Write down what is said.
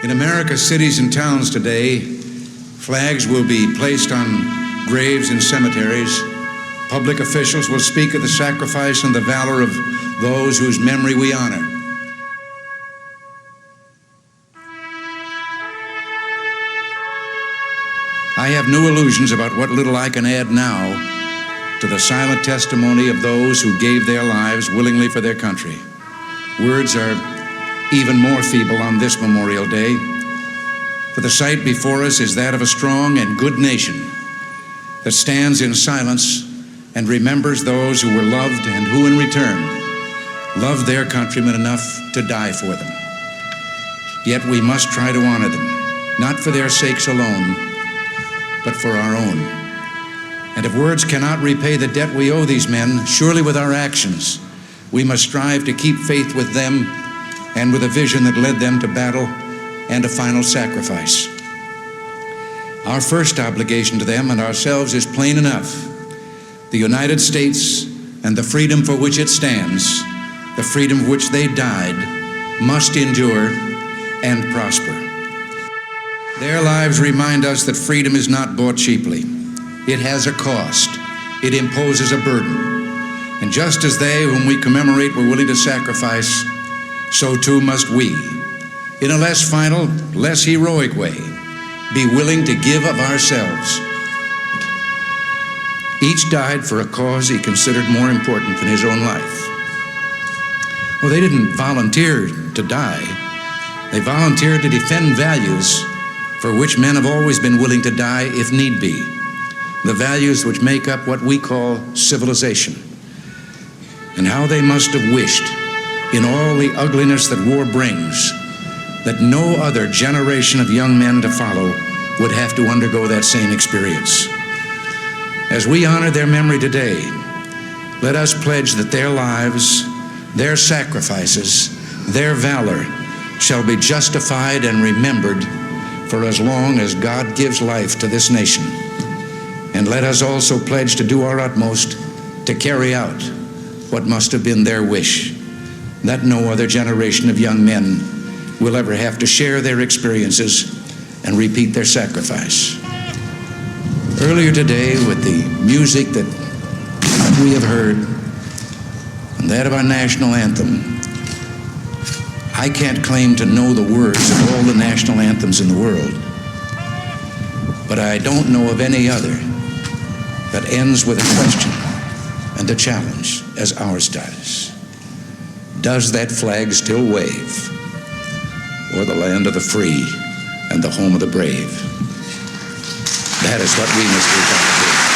In America's cities and towns today, flags will be placed on graves in cemeteries. Public officials will speak of the sacrifice and the valor of those whose memory we honor. I have no illusions about what little I can add now to the silent testimony of those who gave their lives willingly for their country. Words are even more feeble on this Memorial Day, for the sight before us is that of a strong and good nation that stands in silence and remembers those who were loved and who in return loved their countrymen enough to die for them. Yet we must try to honor them, not for their sakes alone, but for our own. And if words cannot repay the debt we owe these men, surely with our actions, we must strive to keep faith with them and with a vision that led them to battle and a final sacrifice. Our first obligation to them and ourselves is plain enough. The United States and the freedom for which it stands, the freedom for which they died, must endure and prosper. Their lives remind us that freedom is not bought cheaply. It has a cost. It imposes a burden. And just as they, whom we commemorate, were willing to sacrifice, so too must we, in a less final, less heroic way, be willing to give of ourselves. Each died for a cause he considered more important than his own life. Well, they didn't volunteer to die. They volunteered to defend values for which men have always been willing to die if need be, the values which make up what we call civilization. And how they must have wished, in all the ugliness that war brings, that no other generation of young men to follow would have to undergo that same experience. As we honor their memory today, let us pledge that their lives, their sacrifices, their valor shall be justified and remembered for as long as God gives life to this nation. And let us also pledge to do our utmost to carry out what must have been their wish, that no other generation of young men will ever have to share their experiences and repeat their sacrifice. Earlier today, with the music that we have heard, and that of our national anthem, I can't claim to know the words of all the national anthems in the world, but I don't know of any other that ends with a question and a challenge as ours does. Does that flag still wave o'er the land of the free and the home of the brave? That is what we must do.